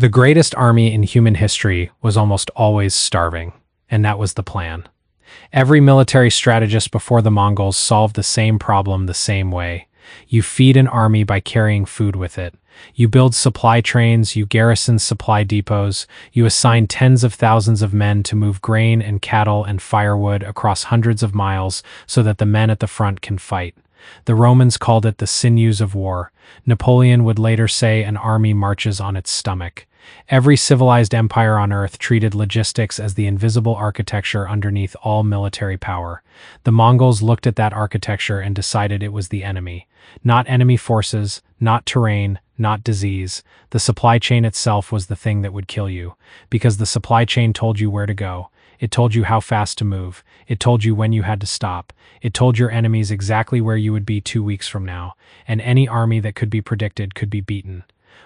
The greatest army in human history was almost always starving, and that was the plan. Every military strategist before the Mongols solved the same problem the same way. You feed an army by carrying food with it. You build supply trains, you garrison supply depots, you assign tens of thousands of men to move grain and cattle and firewood across hundreds of miles so that the men at the front can fight. The Romans called it the sinews of war. Napoleon would later say an army marches on its stomach. Every civilized empire on Earth treated logistics as the invisible architecture underneath all military power. The Mongols looked at that architecture and decided it was the enemy. Not enemy forces, not terrain, not disease. The supply chain itself was the thing that would kill you, because the supply chain told you where to go. It told you how fast to move. It told you when you had to stop. It told your enemies exactly where you would be 2 weeks from now, and any army that could be predicted could be beaten.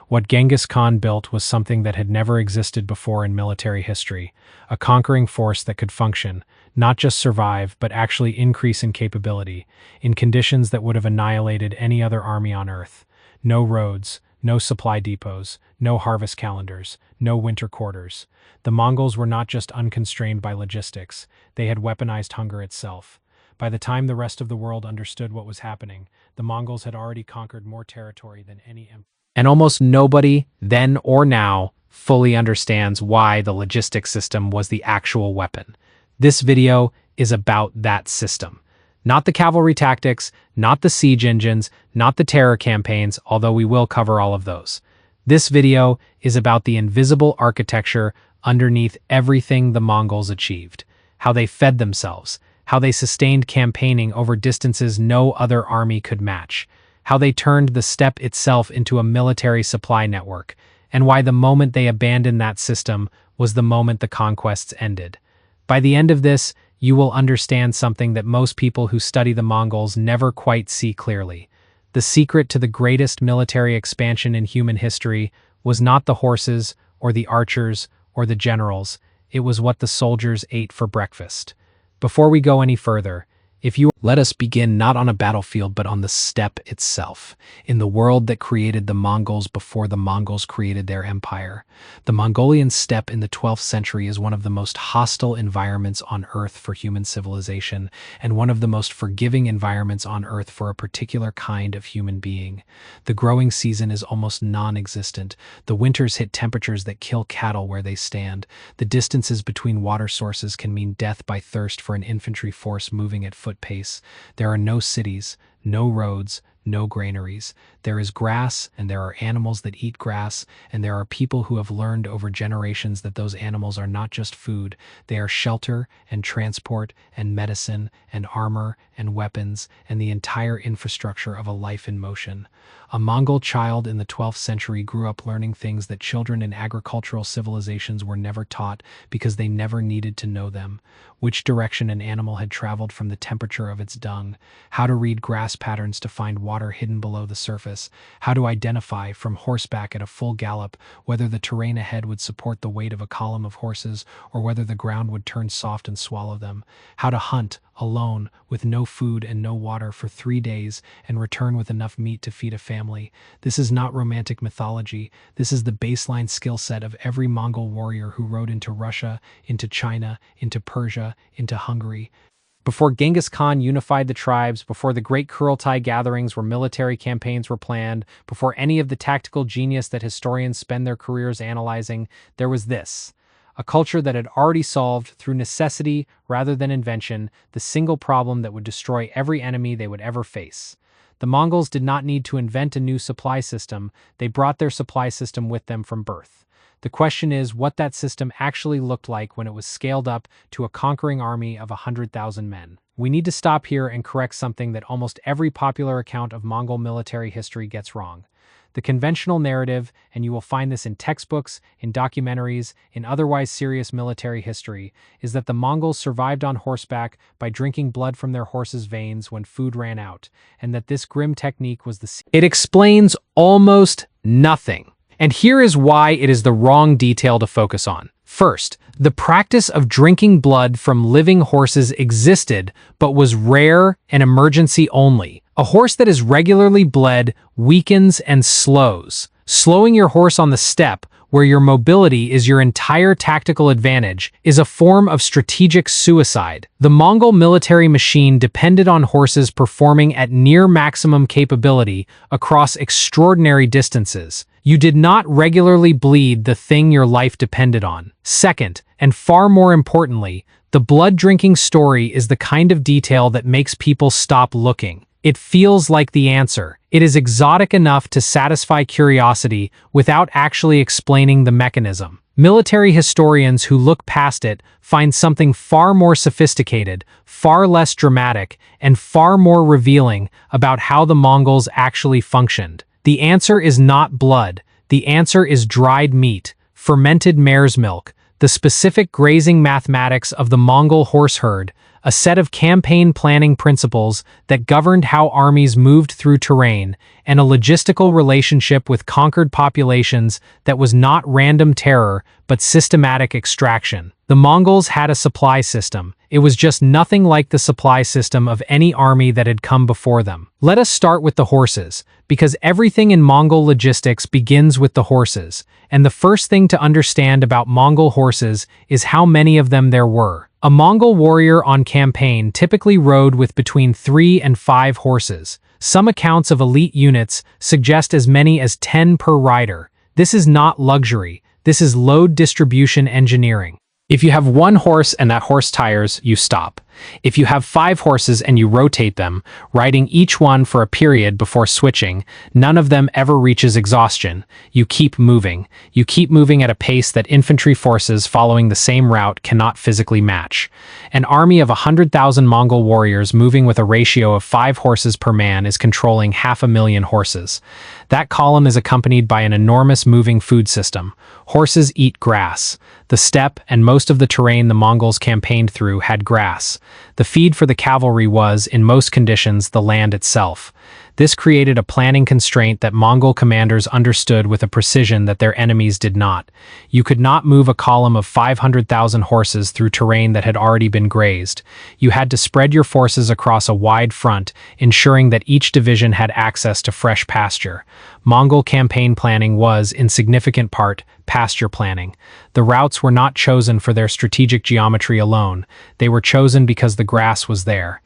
What Genghis Khan built was something that had never existed before in military history, a conquering force that could function, not just survive, but actually increase in capability, in conditions that would have annihilated any other army on Earth. No roads, no supply depots, no harvest calendars, no winter quarters. The Mongols were not just unconstrained by logistics, they had weaponized hunger itself. By the time the rest of the world understood what was happening, the Mongols had already conquered more territory than any empire. And almost nobody, then or now, fully understands why the logistics system was the actual weapon. This video is about that system. Not the cavalry tactics, not the siege engines, not the terror campaigns, although we will cover all of those. This video is about the invisible architecture underneath everything the Mongols achieved, how they fed themselves, how they sustained campaigning over distances no other army could match, how they turned the steppe itself into a military supply network, and why the moment they abandoned that system was the moment the conquests ended. By the end of this, you will understand something that most people who study the Mongols never quite see clearly. The secret to the greatest military expansion in human history was not the horses, or the archers, or the generals. It was what the soldiers ate for breakfast. Before we go any further, let us begin not on a battlefield but on the steppe itself, in the world that created the Mongols before the Mongols created their empire. The Mongolian steppe in the 12th century is one of the most hostile environments on Earth for human civilization, and one of the most forgiving environments on Earth for a particular kind of human being. The growing season is almost non-existent. The winters hit temperatures that kill cattle where they stand. The distances between water sources can mean death by thirst for an infantry force moving at foot pace. There are no cities, no roads, no granaries. There is grass, and there are animals that eat grass, and there are people who have learned over generations that those animals are not just food, they are shelter and transport and medicine and armor and weapons and the entire infrastructure of a life in motion. A Mongol child in the 12th century grew up learning things that children in agricultural civilizations were never taught because they never needed to know them. Which direction an animal had traveled from the temperature of its dung, how to read grass patterns to find water hidden below the surface, how to identify from horseback at a full gallop whether the terrain ahead would support the weight of a column of horses or whether the ground would turn soft and swallow them, how to hunt alone with no food and no water for 3 days and return with enough meat to feed a family. This is not romantic mythology. This is the baseline skill set of every Mongol warrior who rode into Russia, into China, into Persia, into Hungary. Before Genghis Khan unified the tribes, before the great Kurultai gatherings where military campaigns were planned, before any of the tactical genius that historians spend their careers analyzing, there was this. A culture that had already solved, through necessity rather than invention, the single problem that would destroy every enemy they would ever face. The Mongols did not need to invent a new supply system, they brought their supply system with them from birth. The question is what that system actually looked like when it was scaled up to a conquering army of 100,000 men. We need to stop here and correct something that almost every popular account of Mongol military history gets wrong. The conventional narrative, and you will find this in textbooks, in documentaries, in otherwise serious military history, is that the Mongols survived on horseback by drinking blood from their horses' veins when food ran out, and that this grim technique was the... It explains almost nothing. And here is why it is the wrong detail to focus on. First, the practice of drinking blood from living horses existed, but was rare and emergency only. A horse that is regularly bled weakens and slows. Slowing your horse on the steppe where your mobility is your entire tactical advantage, is a form of strategic suicide. The Mongol military machine depended on horses performing at near maximum capability across extraordinary distances. You did not regularly bleed the thing your life depended on. Second, and far more importantly, the blood-drinking story is the kind of detail that makes people stop looking. It feels like the answer. It is exotic enough to satisfy curiosity without actually explaining the mechanism. Military historians who look past it find something far more sophisticated, far less dramatic, and far more revealing about how the Mongols actually functioned. The answer is not blood. The answer is dried meat, fermented mare's milk, the specific grazing mathematics of the Mongol horse herd, a set of campaign planning principles that governed how armies moved through terrain, and a logistical relationship with conquered populations that was not random terror but systematic extraction. The Mongols had a supply system. It was just nothing like the supply system of any army that had come before them. Let us start with the horses, because everything in Mongol logistics begins with the horses, and the first thing to understand about Mongol horses is how many of them there were. A Mongol warrior on campaign typically rode with between 3 and 5 horses. Some accounts of elite units suggest as many as 10 per rider. This is not luxury. This is load distribution engineering. If you have 1 horse and that horse tires, you stop. If you have 5 horses and you rotate them, riding each one for a period before switching, none of them ever reaches exhaustion. You keep moving. You keep moving at a pace that infantry forces following the same route cannot physically match. An army of 100,000 Mongol warriors moving with a ratio of 5 horses per man is controlling 500,000 horses. That column is accompanied by an enormous moving food system. Horses eat grass. The steppe and most of the terrain the Mongols campaigned through had grass. The feed for the cavalry was, in most conditions, the land itself. This created a planning constraint that Mongol commanders understood with a precision that their enemies did not. You could not move a column of 500,000 horses through terrain that had already been grazed. You had to spread your forces across a wide front, ensuring that each division had access to fresh pasture. Mongol campaign planning was, in significant part, pasture planning. The routes were not chosen for their strategic geometry alone. They were chosen because the grass was there.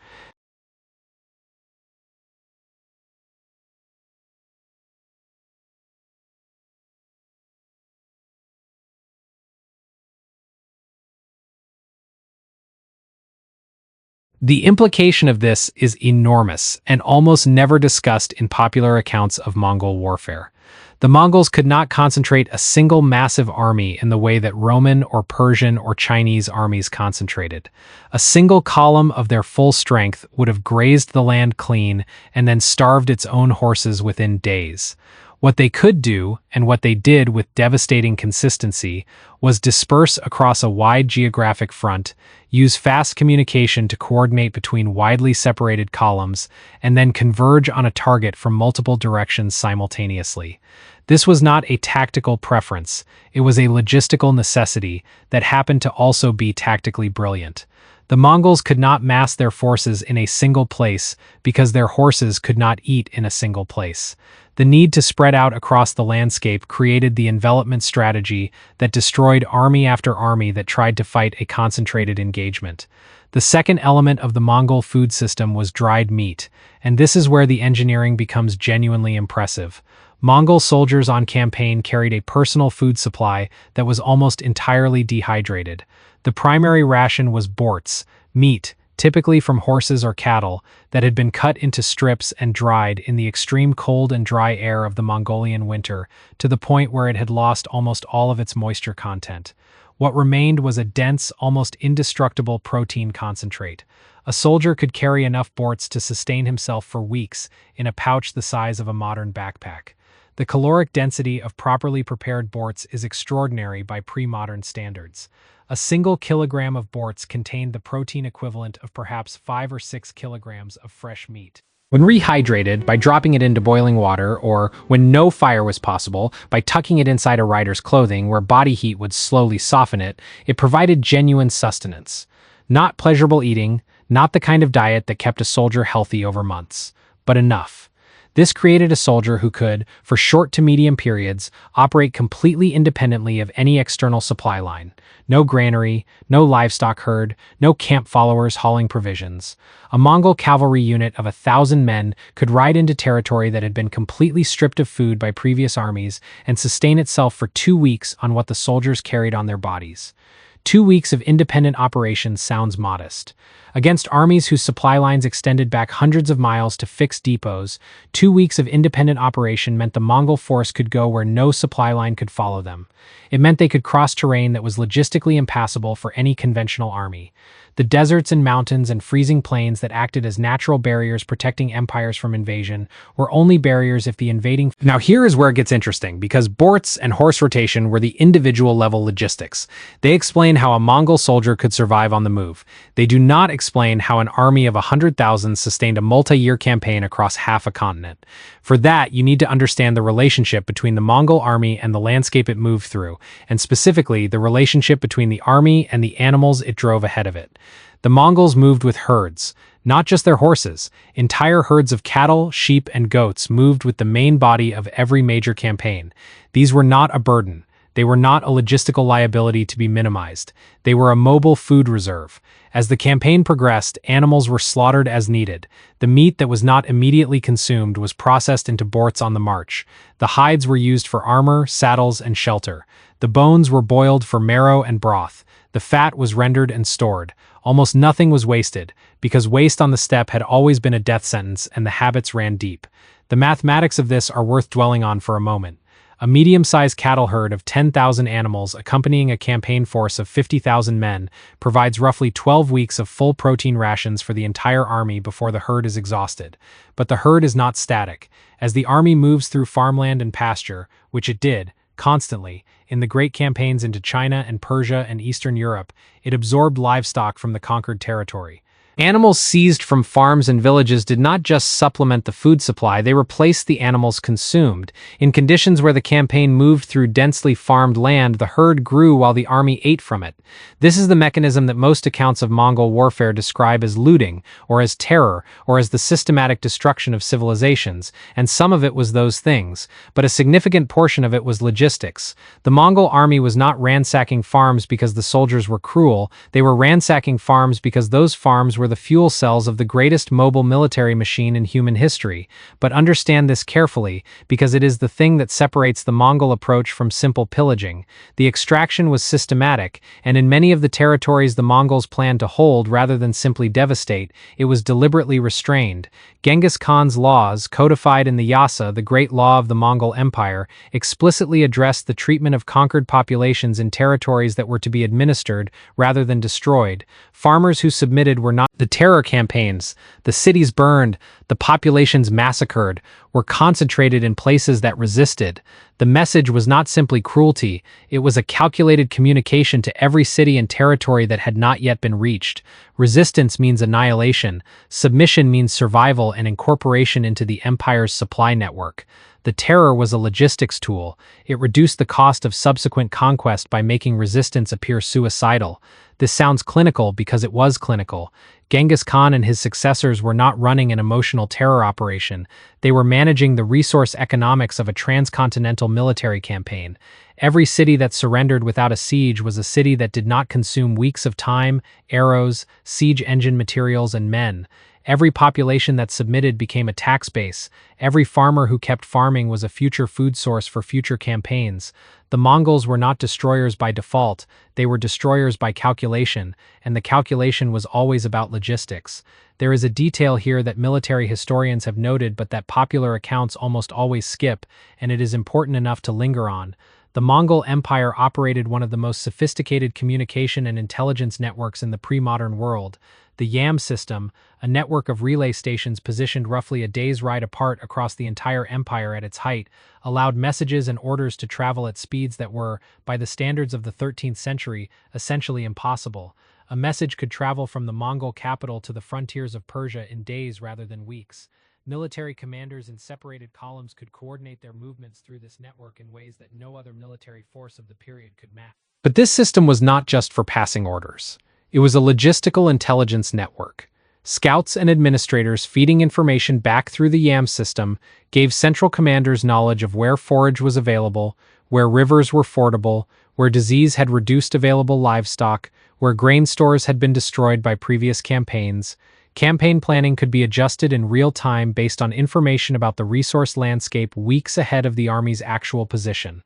The implication of this is enormous and almost never discussed in popular accounts of Mongol warfare. The Mongols could not concentrate a single massive army in the way that Roman or Persian or Chinese armies concentrated. A single column of their full strength would have grazed the land clean and then starved its own horses within days. What they could do, and what they did with devastating consistency, was disperse across a wide geographic front, use fast communication to coordinate between widely separated columns, and then converge on a target from multiple directions simultaneously. This was not a tactical preference, it was a logistical necessity that happened to also be tactically brilliant. The Mongols could not mass their forces in a single place because their horses could not eat in a single place. The need to spread out across the landscape created the envelopment strategy that destroyed army after army that tried to fight a concentrated engagement. The second element of the Mongol food system was dried meat, and this is where the engineering becomes genuinely impressive. Mongol soldiers on campaign carried a personal food supply that was almost entirely dehydrated. The primary ration was borts, meat, typically from horses or cattle, that had been cut into strips and dried in the extreme cold and dry air of the Mongolian winter to the point where it had lost almost all of its moisture content. What remained was a dense, almost indestructible protein concentrate. A soldier could carry enough borts to sustain himself for weeks in a pouch the size of a modern backpack. The caloric density of properly prepared borts is extraordinary by pre-modern standards. A single kilogram of borts contained the protein equivalent of perhaps 5 or 6 kilograms of fresh meat. When rehydrated by dropping it into boiling water, or when no fire was possible, by tucking it inside a rider's clothing where body heat would slowly soften it, it provided genuine sustenance. Not pleasurable eating, not the kind of diet that kept a soldier healthy over months, but enough. This created a soldier who could, for short to medium periods, operate completely independently of any external supply line. No granary, no livestock herd, no camp followers hauling provisions. A Mongol cavalry unit of 1,000 men could ride into territory that had been completely stripped of food by previous armies and sustain itself for 2 weeks on what the soldiers carried on their bodies. 2 weeks of independent operations sounds modest. Against armies whose supply lines extended back hundreds of miles to fixed depots, 2 weeks of independent operation meant the Mongol force could go where no supply line could follow them. It meant they could cross terrain that was logistically impassable for any conventional army. The deserts and mountains and freezing plains that acted as natural barriers protecting empires from invasion were only barriers if the invading... Now here is where it gets interesting, because boards and horse rotation were the individual level logistics. They explain how a Mongol soldier could survive on the move. They do not explain how an army of 100,000 sustained a multi-year campaign across half a continent. For that, you need to understand the relationship between the Mongol army and the landscape it moved through, and specifically the relationship between the army and the animals it drove ahead of it. The Mongols moved with herds, not just their horses. Entire herds of cattle, sheep, and goats moved with the main body of every major campaign. These were not a burden. They were not a logistical liability to be minimized. They were a mobile food reserve. As the campaign progressed, animals were slaughtered as needed. The meat that was not immediately consumed was processed into boards on the march. The hides were used for armor, saddles, and shelter. The bones were boiled for marrow and broth. The fat was rendered and stored. Almost nothing was wasted, because waste on the steppe had always been a death sentence and the habits ran deep. The mathematics of this are worth dwelling on for a moment. A medium-sized cattle herd of 10,000 animals accompanying a campaign force of 50,000 men provides roughly 12 weeks of full protein rations for the entire army before the herd is exhausted. But the herd is not static. As the army moves through farmland and pasture, which it did, constantly, in the great campaigns into China and Persia and Eastern Europe, it absorbed livestock from the conquered territory. Animals seized from farms and villages did not just supplement the food supply, they replaced the animals consumed. In conditions where the campaign moved through densely farmed land, the herd grew while the army ate from it. This is the mechanism that most accounts of Mongol warfare describe as looting, or as terror, or as the systematic destruction of civilizations, and some of it was those things, but a significant portion of it was logistics. The Mongol army was not ransacking farms because the soldiers were cruel, they were ransacking farms because those farms were the fuel cells of the greatest mobile military machine in human history. But understand this carefully, because it is the thing that separates the Mongol approach from simple pillaging. The extraction was systematic, and in many of the territories the Mongols planned to hold rather than simply devastate, it was deliberately restrained. Genghis Khan's laws, codified in the Yasa, the Great Law of the Mongol Empire, explicitly addressed the treatment of conquered populations in territories that were to be administered rather than destroyed. Farmers who submitted were not... The terror campaigns, the cities burned, the populations massacred, were concentrated in places that resisted. The message was not simply cruelty, it was a calculated communication to every city and territory that had not yet been reached. Resistance means annihilation, submission means survival and incorporation into the empire's supply network. The terror was a logistics tool. It reduced the cost of subsequent conquest by making resistance appear suicidal. This sounds clinical because it was clinical. Genghis Khan and his successors were not running an emotional terror operation. They were managing the resource economics of a transcontinental military campaign. Every city that surrendered without a siege was a city that did not consume weeks of time, arrows, siege engine materials, and men. Every population that submitted became a tax base. Every farmer who kept farming was a future food source for future campaigns. The Mongols were not destroyers by default, they were destroyers by calculation, and the calculation was always about logistics. There is a detail here that military historians have noted but that popular accounts almost always skip, and it is important enough to linger on. The Mongol Empire operated one of the most sophisticated communication and intelligence networks in the pre-modern world. The YAM system, a network of relay stations positioned roughly a day's ride apart across the entire empire at its height, allowed messages and orders to travel at speeds that were, by the standards of the 13th century, essentially impossible. A message could travel from the Mongol capital to the frontiers of Persia in days rather than weeks. Military commanders in separated columns could coordinate their movements through this network in ways that no other military force of the period could match. But this system was not just for passing orders. It was a logistical intelligence network. Scouts and administrators feeding information back through the YAM system gave central commanders knowledge of where forage was available, where rivers were fordable, where disease had reduced available livestock, where grain stores had been destroyed by previous campaigns. Campaign planning could be adjusted in real time based on information about the resource landscape weeks ahead of the army's actual position.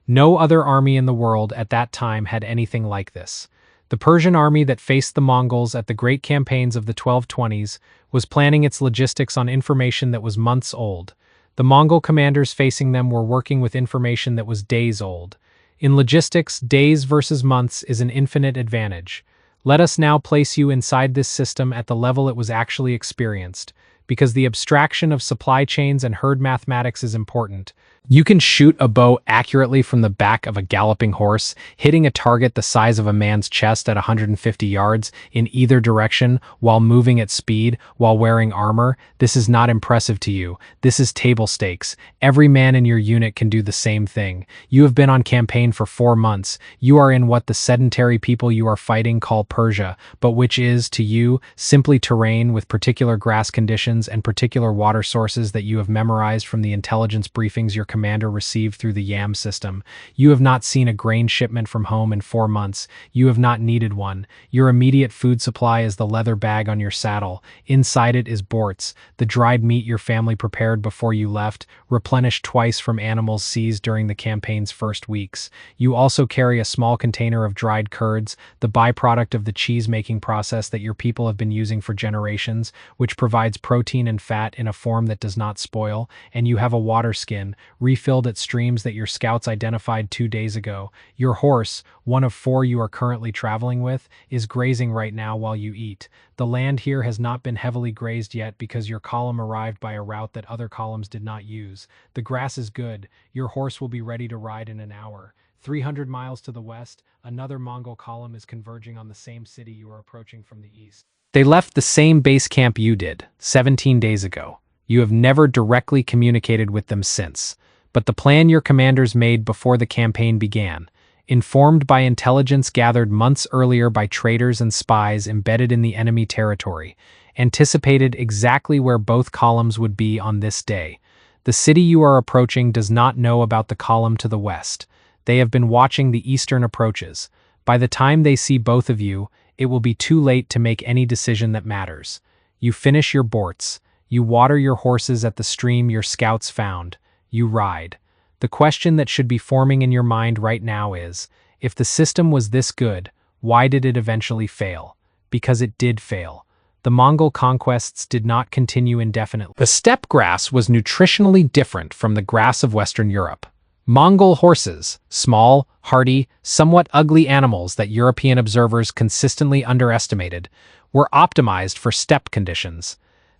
No other army in the world at that time had anything like this. The Persian army that faced the Mongols at the great campaigns of the 1220s was planning its logistics on information that was months old. The Mongol commanders facing them were working with information that was days old. In logistics, days versus months is an infinite advantage. Let us now place you inside this system at the level it was actually experienced, because the abstraction of supply chains and herd mathematics is important. You can shoot a bow accurately from the back of a galloping horse, hitting a target the size of a man's chest at 150 yards in either direction while moving at speed, while wearing armor. This is not impressive to you. This is table stakes. Every man in your unit can do the same thing. You have been on campaign for 4 months. You are in what the sedentary people you are fighting call Persia, but which is, to you, simply terrain with particular grass conditions and particular water sources that you have memorized from the intelligence briefings your commander received through the YAM system. You have not seen a grain shipment from home in 4 months. You have not needed one. Your immediate food supply is the leather bag on your saddle. Inside it is borts, the dried meat your family prepared before you left, replenished twice from animals seized during the campaign's first weeks. You also carry a small container of dried curds, the byproduct of the cheese-making process that your people have been using for generations, which provides protein and fat in a form that does not spoil, and you have a water skin, refilled at streams that your scouts identified 2 days ago. Your horse, one of 4 you are currently traveling with, is grazing right now while you eat. The land here has not been heavily grazed yet because your column arrived by a route that other columns did not use. The grass is good. Your horse will be ready to ride in an hour. 300 miles to the west, another Mongol column is converging on the same city you are approaching from the east. They left the same base camp you did, 17 days ago. You have never directly communicated with them since. But the plan your commanders made before the campaign began, informed by intelligence gathered months earlier by traitors and spies embedded in the enemy territory, anticipated exactly where both columns would be on this day. The city you are approaching does not know about the column to the west. They have been watching the eastern approaches. By the time they see both of you, it will be too late to make any decision that matters. You finish your borts. You water your horses at the stream your scouts found. You ride. The question that should be forming in your mind right now is, if the system was this good, why did it eventually fail? Because it did fail. The Mongol conquests did not continue indefinitely. The steppe grass was nutritionally different from the grass of Western Europe. Mongol horses, small, hardy, somewhat ugly animals that European observers consistently underestimated, were optimized for steppe conditions.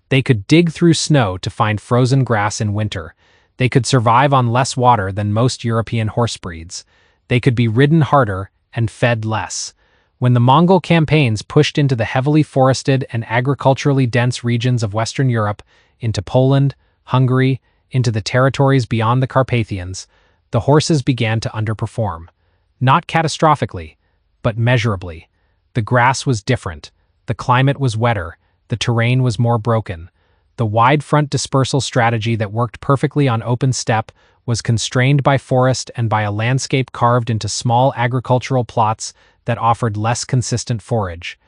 They could dig through snow to find frozen grass in winter. They could survive on less water than most European horse breeds. They could be ridden harder and fed less. When the Mongol campaigns pushed into the heavily forested and agriculturally dense regions of Western Europe, into Poland, Hungary, into the territories beyond the Carpathians, the horses began to underperform. Not catastrophically, but measurably. The grass was different. The climate was wetter. The terrain was more broken. The wide front dispersal strategy that worked perfectly on open steppe was constrained by forest and by a landscape carved into small agricultural plots that offered less consistent forage.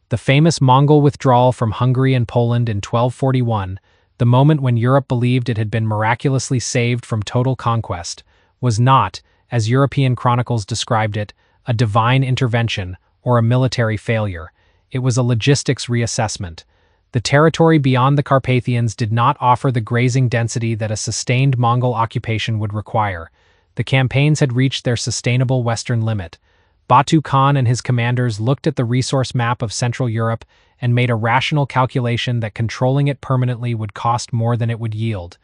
The famous Mongol withdrawal from Hungary and Poland in 1241, the moment when Europe believed it had been miraculously saved from total conquest, was not, as European chronicles described it, a divine intervention or a military failure. It was a logistics reassessment. The territory beyond the Carpathians did not offer the grazing density that a sustained Mongol occupation would require. The campaigns had reached their sustainable western limit. Batu Khan and his commanders looked at the resource map of Central Europe and made a rational calculation that controlling it permanently would cost more than it would yield.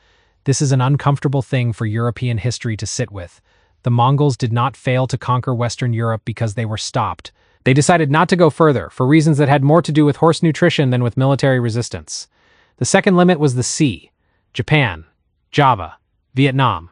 This is an uncomfortable thing for European history to sit with. The Mongols did not fail to conquer Western Europe because they were stopped. They decided not to go further, for reasons that had more to do with horse nutrition than with military resistance. The second limit was the sea: Japan, Java, Vietnam.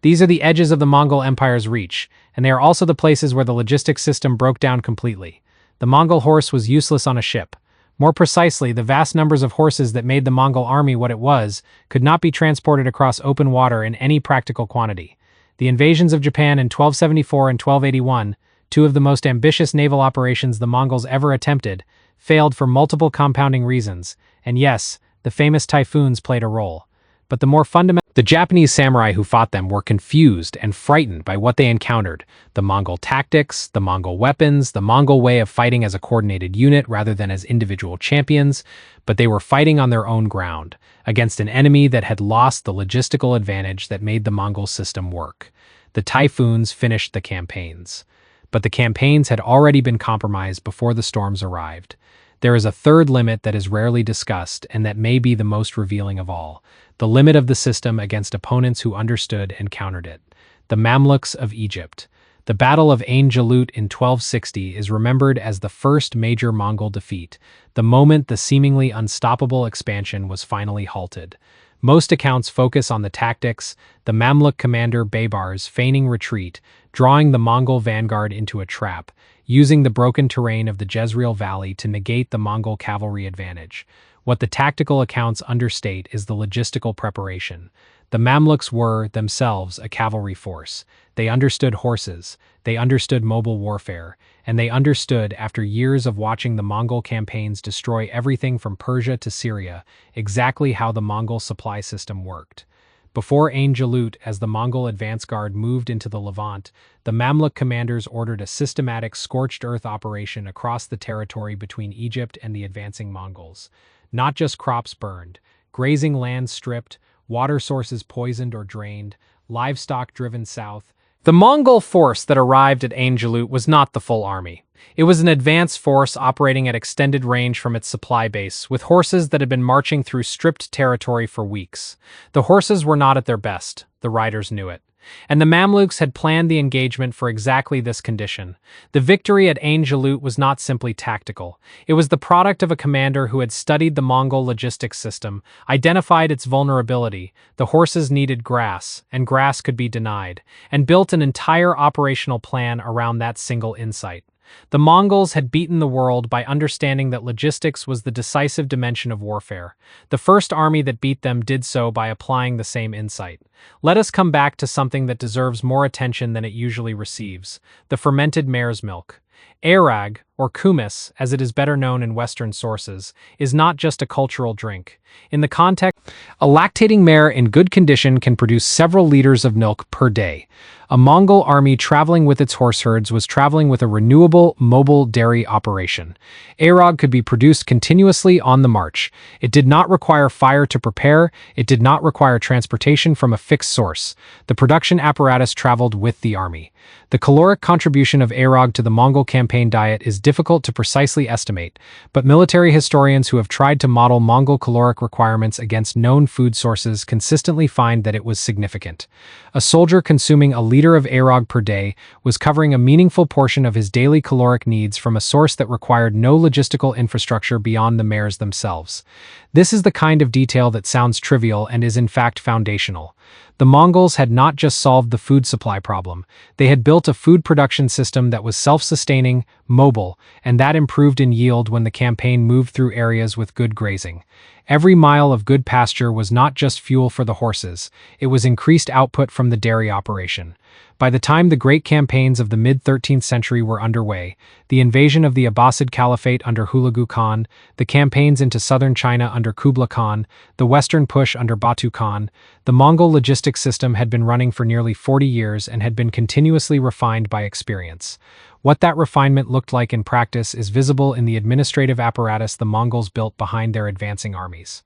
These are the edges of the Mongol Empire's reach, and they are also the places where the logistics system broke down completely. The Mongol horse was useless on a ship. More precisely, the vast numbers of horses that made the Mongol army what it was could not be transported across open water in any practical quantity. The invasions of Japan in 1274 and 1281, two of the most ambitious naval operations the Mongols ever attempted, failed for multiple compounding reasons, and yes, the famous typhoons played a role. But the Japanese samurai who fought them were confused and frightened by what they encountered: the Mongol tactics, the Mongol weapons, the Mongol way of fighting as a coordinated unit rather than as individual champions, but they were fighting on their own ground, against an enemy that had lost the logistical advantage that made the Mongol system work. The typhoons finished the campaigns. But the campaigns had already been compromised before the storms arrived. There is a third limit that is rarely discussed and that may be the most revealing of all: the limit of the system against opponents who understood and countered it. The Mamluks of Egypt. The Battle of Ain Jalut in 1260 is remembered as the first major Mongol defeat, the moment the seemingly unstoppable expansion was finally halted. Most accounts focus on the tactics, the Mamluk commander Baybars feigning retreat, drawing the Mongol vanguard into a trap, using the broken terrain of the Jezreel Valley to negate the Mongol cavalry advantage. What the tactical accounts understate is the logistical preparation. The Mamluks were, themselves, a cavalry force. They understood horses, they understood mobile warfare, and they understood, after years of watching the Mongol campaigns destroy everything from Persia to Syria, exactly how the Mongol supply system worked. Before Ain Jalut, as the Mongol advance guard moved into the Levant, the Mamluk commanders ordered a systematic scorched earth operation across the territory between Egypt and the advancing Mongols. Not just crops burned, grazing lands stripped, water sources poisoned or drained, livestock driven south. The Mongol force that arrived at Ain Jalut was not the full army. It was an advance force operating at extended range from its supply base, with horses that had been marching through stripped territory for weeks. The horses were not at their best, the riders knew it. And the Mamluks had planned the engagement for exactly this condition. The victory at Ain Jalut was not simply tactical. It was the product of a commander who had studied the Mongol logistics system, identified its vulnerability: the horses needed grass, and grass could be denied, and built an entire operational plan around that single insight. The Mongols had beaten the world by understanding that logistics was the decisive dimension of warfare. The first army that beat them did so by applying the same insight. Let us come back to something that deserves more attention than it usually receives: the fermented mare's milk. Arag, or kumis, as it is better known in Western sources, is not just a cultural drink. In the context, a lactating mare in good condition can produce several liters of milk per day. A Mongol army traveling with its horse herds was traveling with a renewable, mobile dairy operation. Arag could be produced continuously on the march. It did not require fire to prepare, it did not require transportation from a fixed source. The production apparatus traveled with the army. The caloric contribution of Arag to the Mongol campaign diet is difficult to precisely estimate, but military historians who have tried to model Mongol caloric requirements against known food sources consistently find that it was significant. A soldier consuming a liter of Arag per day was covering a meaningful portion of his daily caloric needs from a source that required no logistical infrastructure beyond the mares themselves. This is the kind of detail that sounds trivial and is in fact foundational. The Mongols had not just solved the food supply problem, they had built a food production system that was self-sustaining, mobile, and that improved in yield when the campaign moved through areas with good grazing. Every mile of good pasture was not just fuel for the horses, it was increased output from the dairy operation. By the time the great campaigns of the mid-13th century were underway, the invasion of the Abbasid Caliphate under Hulagu Khan, the campaigns into southern China under Kublai Khan, the western push under Batu Khan, the Mongol logistics system had been running for nearly 40 years and had been continuously refined by experience. What that refinement looked like in practice is visible in the administrative apparatus the Mongols built behind their advancing armies.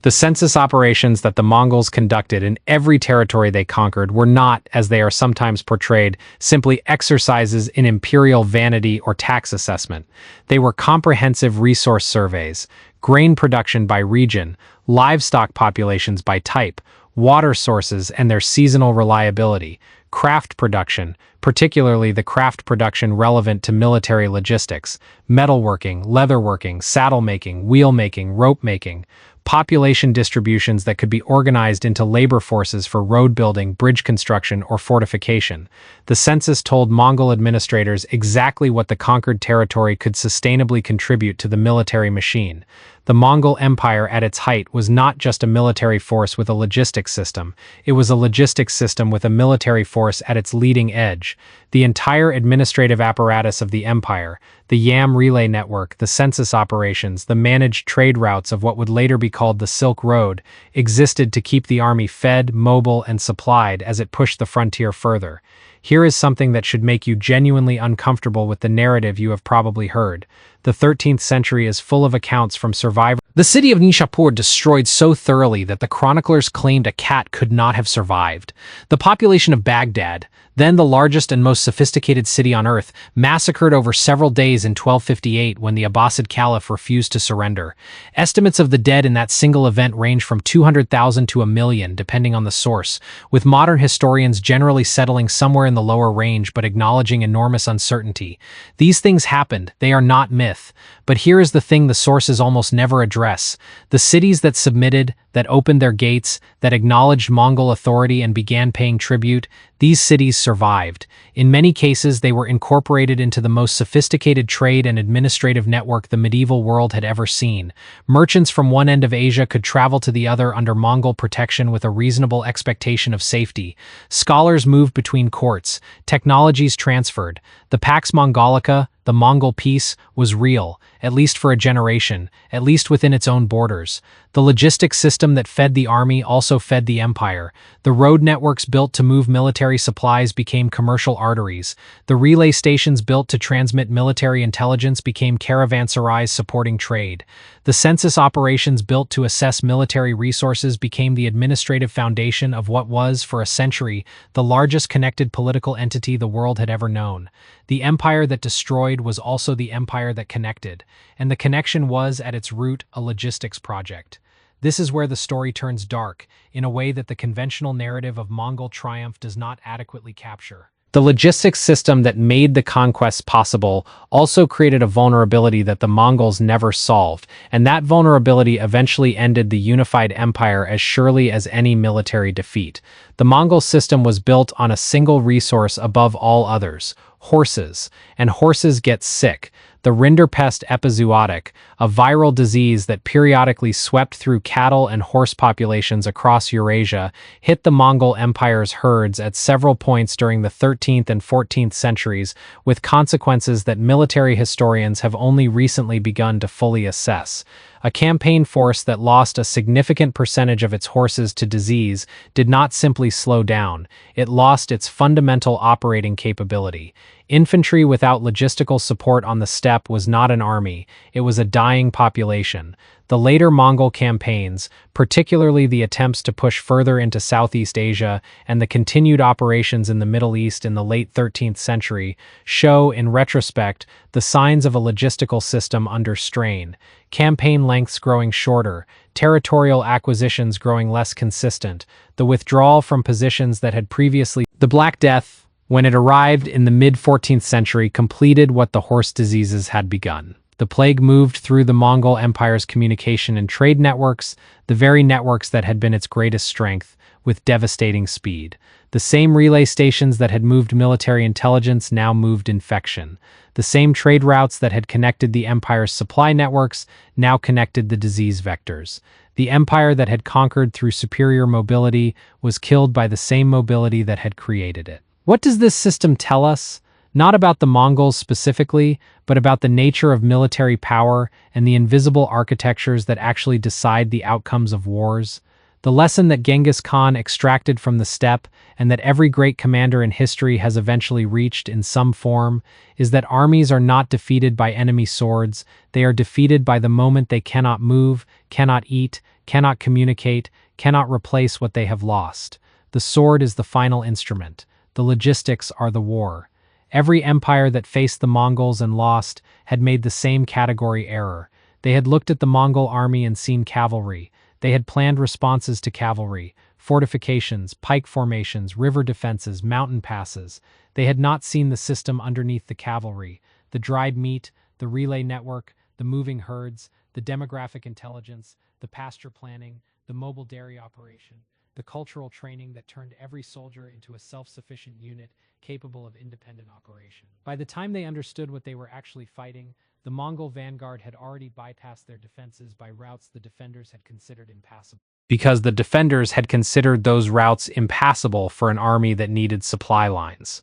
The census operations that the Mongols conducted in every territory they conquered were not, as they are sometimes portrayed, simply exercises in imperial vanity or tax assessment. They were comprehensive resource surveys: grain production by region, livestock populations by type, water sources and their seasonal reliability, craft production, particularly the craft production relevant to military logistics, metalworking, leatherworking, saddle making, wheel making, rope making, population distributions that could be organized into labor forces for road building, bridge construction, or fortification. The census told Mongol administrators exactly what the conquered territory could sustainably contribute to the military machine. The Mongol Empire at its height was not just a military force with a logistics system, it was a logistics system with a military force at its leading edge. The entire administrative apparatus of the empire, the Yam relay network, the census operations, the managed trade routes of what would later be called the Silk Road, existed to keep the army fed, mobile, and supplied as it pushed the frontier further. Here is something that should make you genuinely uncomfortable with the narrative you have probably heard. The 13th century is full of accounts from survivors. The city of Nishapur destroyed so thoroughly that the chroniclers claimed a cat could not have survived. The population of Baghdad, then the largest and most sophisticated city on earth, massacred over several days in 1258 when the Abbasid Caliph refused to surrender. Estimates of the dead in that single event range from 200,000 to 1 million, depending on the source, with modern historians generally settling somewhere in the lower range but acknowledging enormous uncertainty. These things happened, they are not myth. But here is the thing the sources almost never address. The cities that submitted, that opened their gates, that acknowledged Mongol authority and began paying tribute, these cities survived. In many cases, they were incorporated into the most sophisticated trade and administrative network the medieval world had ever seen. Merchants from one end of Asia could travel to the other under Mongol protection with a reasonable expectation of safety. Scholars moved between courts. Technologies transferred. The Pax Mongolica, the Mongol peace, was real, at least for a generation, at least within its own borders. The logistics system that fed the army also fed the empire. The road networks built to move military supplies became commercial arteries. The relay stations built to transmit military intelligence became caravanserais supporting trade. The census operations built to assess military resources became the administrative foundation of what was, for a century, the largest connected political entity the world had ever known. The empire that destroyed was also the empire that connected, and the connection was, at its root, a logistics project. This is where the story turns dark, in a way that the conventional narrative of Mongol triumph does not adequately capture. The logistics system that made the conquests possible also created a vulnerability that the Mongols never solved, and that vulnerability eventually ended the unified empire as surely as any military defeat. The Mongol system was built on a single resource above all others: horses, and horses get sick. The rinderpest epizootic, a viral disease that periodically swept through cattle and horse populations across Eurasia, hit the Mongol Empire's herds at several points during the 13th and 14th centuries, with consequences that military historians have only recently begun to fully assess. A campaign force that lost a significant percentage of its horses to disease did not simply slow down, it lost its fundamental operating capability. Infantry without logistical support on the steppe was not an army, it was a dying population. The later Mongol campaigns, particularly the attempts to push further into Southeast Asia and the continued operations in the Middle East in the late 13th century, show, in retrospect, the signs of a logistical system under strain. Campaign lengths growing shorter, territorial acquisitions growing less consistent, the withdrawal from positions that had previously. The Black Death, when it arrived in the mid-14th century, completed what the horse diseases had begun. The plague moved through the Mongol Empire's communication and trade networks, the very networks that had been its greatest strength, with devastating speed. The same relay stations that had moved military intelligence now moved infection. The same trade routes that had connected the empire's supply networks now connected the disease vectors. The empire that had conquered through superior mobility was killed by the same mobility that had created it. What does this system tell us? Not about the Mongols specifically, but about the nature of military power and the invisible architectures that actually decide the outcomes of wars. The lesson that Genghis Khan extracted from the steppe, and that every great commander in history has eventually reached in some form, is that armies are not defeated by enemy swords, they are defeated by the moment they cannot move, cannot eat, cannot communicate, cannot replace what they have lost. The sword is the final instrument. The logistics are the war. Every empire that faced the Mongols and lost had made the same category error. They had looked at the Mongol army and seen cavalry. They had planned responses to cavalry, fortifications, pike formations, river defenses, mountain passes. They had not seen the system underneath the cavalry, the dried meat, the relay network, the moving herds, the demographic intelligence, the pasture planning, the mobile dairy operation, the cultural training that turned every soldier into a self-sufficient unit capable of independent operation. By the time they understood what they were actually fighting, the Mongol vanguard had already bypassed their defenses by routes the defenders had considered impassable. Because the defenders had considered those routes impassable for an army that needed supply lines.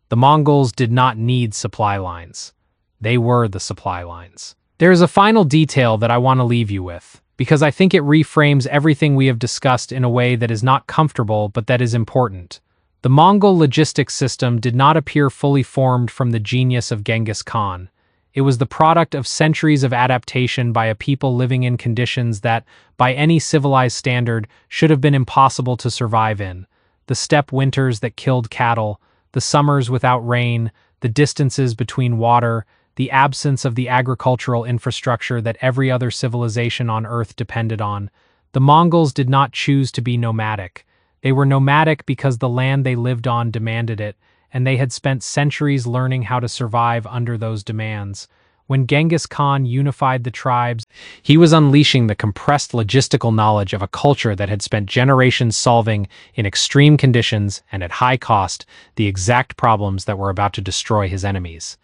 The Mongols did not need supply lines. They were the supply lines. There is a final detail that I want to leave you with, because I think it reframes everything we have discussed in a way that is not comfortable but that is important. The Mongol logistics system did not appear fully formed from the genius of Genghis Khan. It was the product of centuries of adaptation by a people living in conditions that, by any civilized standard, should have been impossible to survive in. The steppe winters that killed cattle, the summers without rain, the distances between water, the absence of the agricultural infrastructure that every other civilization on Earth depended on. The Mongols did not choose to be nomadic. They were nomadic because the land they lived on demanded it, and they had spent centuries learning how to survive under those demands. When Genghis Khan unified the tribes, he was unleashing the compressed logistical knowledge of a culture that had spent generations solving, in extreme conditions and at high cost, the exact problems that were about to destroy his enemies.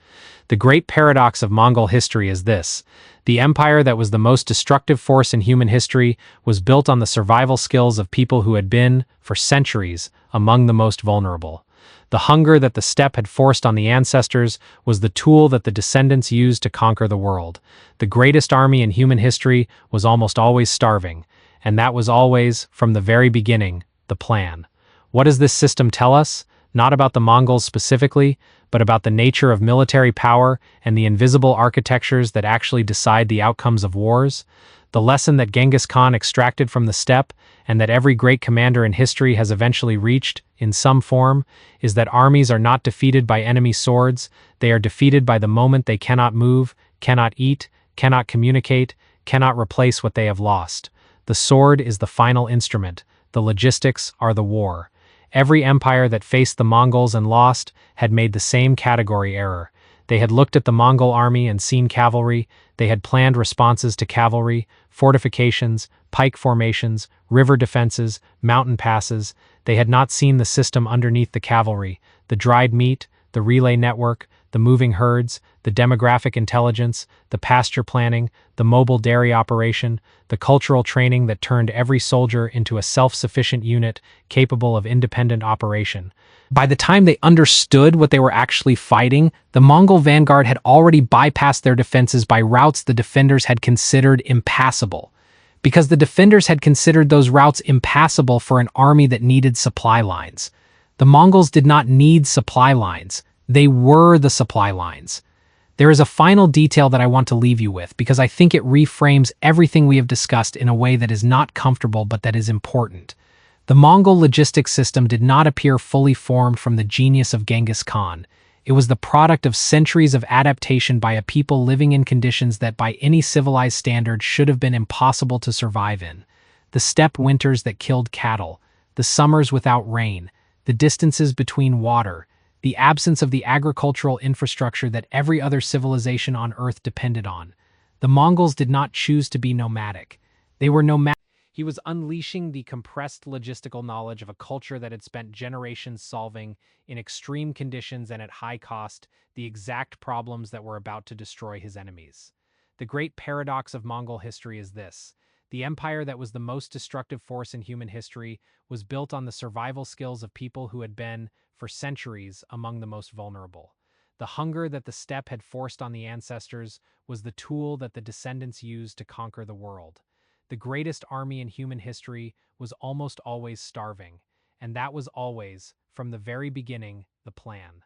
The great paradox of Mongol history is this: the empire that was the most destructive force in human history was built on the survival skills of people who had been, for centuries, among the most vulnerable. The hunger that the steppe had forced on the ancestors was the tool that the descendants used to conquer the world. The greatest army in human history was almost always starving, and that was always, from the very beginning, the plan. What does this system tell us? Not about the Mongols specifically, but about the nature of military power and the invisible architectures that actually decide the outcomes of wars. The lesson that Genghis Khan extracted from the steppe, and that every great commander in history has eventually reached, in some form, is that armies are not defeated by enemy swords. They are defeated by the moment they cannot move, cannot eat, cannot communicate, cannot replace what they have lost. The sword is the final instrument. The logistics are the war. Every empire that faced the Mongols and lost had made the same category error. They had looked at the Mongol army and seen cavalry. They had planned responses to cavalry, fortifications, pike formations, river defenses, mountain passes. They had not seen the system underneath the cavalry, the dried meat, the relay network, the moving herds, the demographic intelligence, the pasture planning, the mobile dairy operation, the cultural training that turned every soldier into a self-sufficient unit capable of independent operation. By the time they understood what they were actually fighting, the Mongol vanguard had already bypassed their defenses by routes the defenders had considered impassable. Because the defenders had considered those routes impassable for an army that needed supply lines. The Mongols did not need supply lines. They were the supply lines. There is a final detail that I want to leave you with because I think it reframes everything we have discussed in a way that is not comfortable but that is important. The Mongol logistics system did not appear fully formed from the genius of Genghis Khan. It was the product of centuries of adaptation by a people living in conditions that by any civilized standard should have been impossible to survive in. The steppe winters that killed cattle, the summers without rain, the distances between water, the absence of the agricultural infrastructure that every other civilization on Earth depended on. The Mongols did not choose to be nomadic. They were nomadic. He was unleashing the compressed logistical knowledge of a culture that had spent generations solving, in extreme conditions and at high cost, the exact problems that were about to destroy his enemies. The great paradox of Mongol history is this: the empire that was the most destructive force in human history was built on the survival skills of people who had been, for centuries, among the most vulnerable. The hunger that the steppe had forced on the ancestors was the tool that the descendants used to conquer the world. The greatest army in human history was almost always starving, and that was always, from the very beginning, the plan.